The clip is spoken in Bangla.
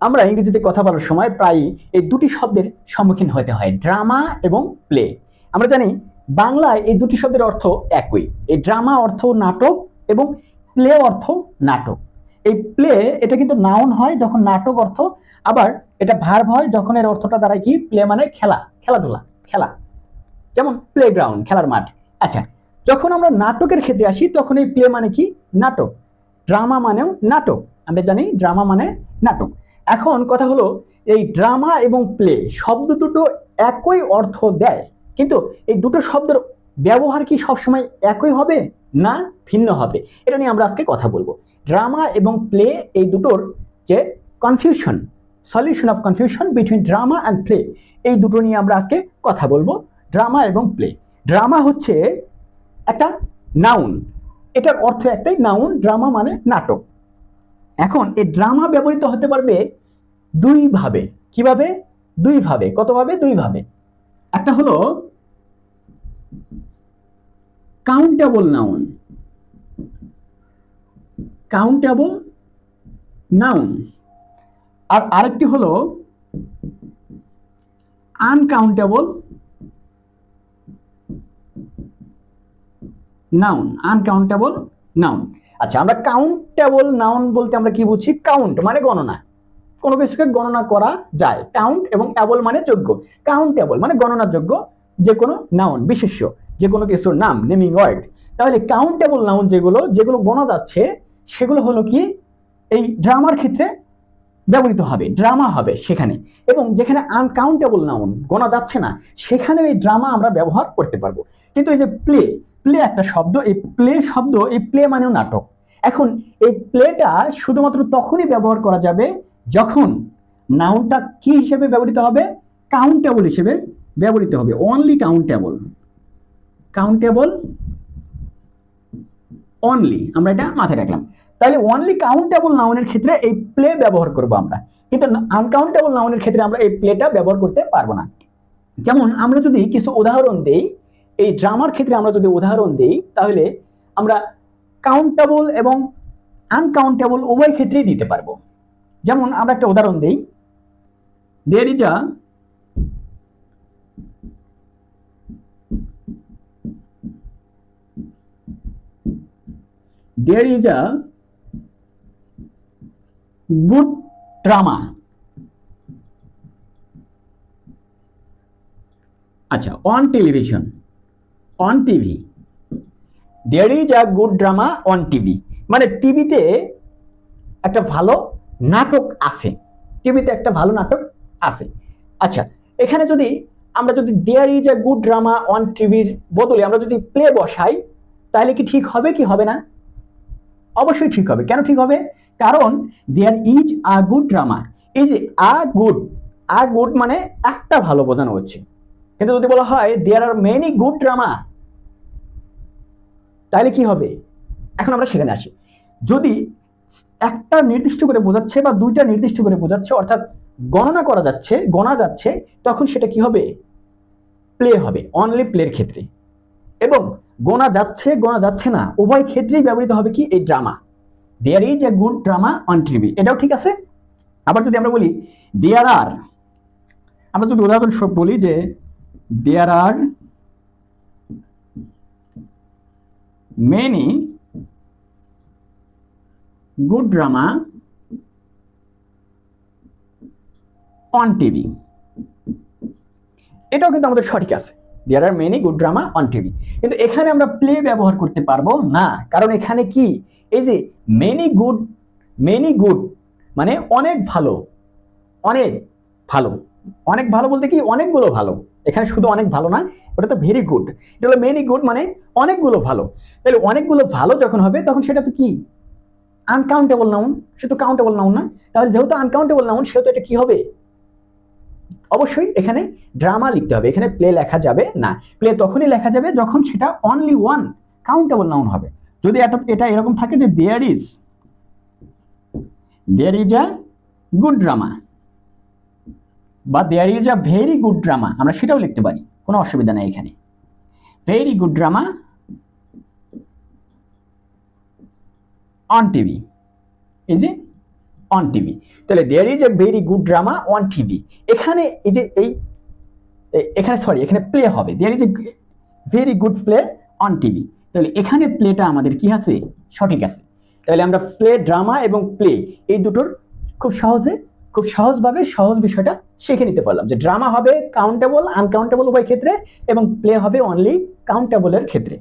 আমরা ইংরেজিতে কথা বলার সময় প্রায়ই এই দুটি শব্দের সম্মুখীন হতে হয়, ড্রামা এবং প্লে। আমরা জানি বাংলায় এই দুটি শব্দের অর্থ একই। এই ড্রামা অর্থ নাটক এবং প্লে অর্থ নাটক। এই প্লে এটা কিন্তু নাউন হয় যখন নাটক অর্থ, আবার এটা ভার্ব হয় যখন এর অর্থটা দাঁড়ায় কি প্লে মানে খেলা, খেলাধুলা, খেলা, যেমন প্লেগ্রাউন্ড, খেলার মাঠ। আচ্ছা, যখন আমরা নাটকের ক্ষেত্রে আসি তখন এই প্লে মানে কি নাটক, ড্রামা মানেও নাটক। আমরা জানি ড্রামা মানে নাটক। এখন কথা হলো এই ড্রামা এবং প্লে শব্দ দুটো একই অর্থ দেয়, কিন্তু এই দুটো শব্দের ব্যবহার কি সবসময় একই হবে না ভিন্ন হবে, এটা নিয়ে আমরা আজকে কথা বলবো। ড্রামা এবং প্লে এই দুটোর যে confusion, solution of confusion between drama and play, এই দুটো নিয়ে আমরা আজকে কথা বলবো। ড্রামা এবং প্লে। ড্রামা হচ্ছে একটা নাউন, এটার অর্থ একটাই নাউন, ড্রামা মানে নাটক। এখন এই ড্রামা ব্যবহৃত হতে পারবে দুই ভাবে। কিভাবে? দুই ভাবে। কতভাবে? দুই ভাবে। একটা হলো কাউন্টেবল নাউন, কাউন্টেবল নাউন, আর আরেকটি হলো আনকাউন্টেবল নাউন, আনকাউন্টেবল নাউন। আচ্ছা, আমরা কাউন্টেবল নাউন বলতে আমরা কি বুঝি? কাউন্ট মানে গণনা, কোনো কিছুকে গণনা করা যায়। কাউন্ট এবং অ্যাবল মানে যোগ্য। কাউন্টেবল মানে গণনার যোগ্য যে কোনো নাউন, বিশেষ্য, যে কোনো কিছুর নাম, নেমিং ওয়ার্ড। তাহলে কাউন্টেবল নাউন যেগুলো যেগুলো গণা যাচ্ছে সেগুলো হলো কি এই ড্রামার ক্ষেত্রে ব্যবহৃত হবে, ড্রামা হবে সেখানে। এবং যেখানে আনকাউন্টেবল নাউন গণা যাচ্ছে না সেখানে এই ড্রামা আমরা ব্যবহার করতে পারবো। কিন্তু এই যে প্লে, প্লে একটা শব্দ, এই প্লে শব্দ, এই প্লে মানেও নাটক। এখন এই প্লেটা শুধুমাত্র তখনই ব্যবহার করা যাবে যখন নাউনটা কি হিসেবে ব্যবহৃত হবে? কাউন্টেবল হিসেবে ব্যবহৃত হবে। অনলি কাউন্টেবল, কাউন্টেবল অনলি, আমরা এটা মাথায় রাখলাম। তাহলে অনলি কাউন্টেবল নাউনের ক্ষেত্রে এই প্লে ব্যবহার করব আমরা, কিন্তু আনকাউন্টেবল নাউনের ক্ষেত্রে আমরা এই প্লেটা ব্যবহার করতে পারবো না। যেমন আমরা যদি কিছু উদাহরণ দেই, এই ড্রামার ক্ষেত্রে আমরা যদি উদাহরণ দেই তাহলে আমরা কাউন্টেবল এবং আনকাউন্টেবল উভয় ক্ষেত্রেই দিতে পারবো। যেমন আমরা একটা উদাহরণ দেই, there is a there is a good drama, আচ্ছা, on television, on TV, there is a good drama on TV, মানে টিভিতে একটা ভালো নাটক আছে, টিভিতে একটা ভালো নাটক আছে। আচ্ছা, এখানে যদি আমরা যদি there is a good drama on টিভির বদলে আমরা যদি প্লে বসাই তাহলে কি ঠিক হবে কি হবে না? অবশ্যই ঠিক হবে। কেন ঠিক হবে? কারণ there is a good drama, এই যে আ গুড, আ গুড মানে একটা ভালো বোঝানো হচ্ছে। কিন্তু যদি বলা হয় দেয়ার আর মেনি গুড ড্রামা তাহলে কি হবে? এখন আমরা সেখানে আসি। যদি একটা নির্দিষ্ট করে বোঝাচ্ছে বা দুইটা নির্দিষ্ট করে বোঝাচ্ছে, অর্থাৎ গণনা করা যাচ্ছে, গণা যাচ্ছে, তখন সেটা কি হবে? প্লে হবে, অনলি প্লের ক্ষেত্রে। এবং গোনা যাচ্ছে গোনা যাচ্ছে না উভয় ক্ষেত্রেই ব্যবহৃত হবে কি এই drama. There is a good drama on TV, এটাও ঠিক আছে। আবার যদি আমরা বলি দেয়ার আর, আমরা যদি উদাহরণস্বরূপ বলি যে there are many good drama on TV, এটাও কিন্তু আমাদের সঠিক আছে। There are many good drama on TV, কিন্তু এখানে আমরা প্লে ব্যবহার করতে পারবো না। কারণ এখানে কি এই যে মেনি গুড, মেনি গুড মানে অনেক ভালো, অনেক ভালো, অনেক ভালো বলতে কি অনেকগুলো ভালো। এখানে শুধু অনেক ভালো না, ওটা তো ভেরি গুড। এটা হলো মেনি গুড মানে অনেকগুলো ভালো। তাহলে অনেকগুলো ভালো যখন হবে তখন সেটা তো কি আনকাউন্টেবল নাউন, সে তো কাউন্টেবল নাউন না। তাহলে যেহেতু আনকাউন্টেবল নাউন সেহেতু এটা কি হবে? অবশ্যই এখানে ড্রামা লিখতে হবে, এখানে প্লে লেখা যাবে না। প্লে তখনই লেখা যাবে যখন সেটা অনলি ওয়ান কাউন্টেবল নাউন হবে। যদি এটা এরকম থাকে যে there is a good drama বা there is a very good drama, আমরা সেটাও লিখতে পারি, কোনো অসুবিধা নেই এখানে। Very good drama on TV, এই যে অন টিভি। তাহলে there is a very good drama on TV. এখানে এই যে এখানে প্লে হবে, there is a very good play on TV. তাহলে এখানে প্লেটা আমাদের কি আছে, সঠিক আছে। তাহলে আমরা প্লে, ড্রামা এবং প্লে এই দুটোর খুব সহজভাবে সহজ বিষয়টা শিখে নিতে পারলাম যে ড্রামা হবে কাউন্টেবল, আনকাউন্টেবল উভয় ক্ষেত্রে, এবং প্লে হবে অনলি কাউন্টেবলের ক্ষেত্রে।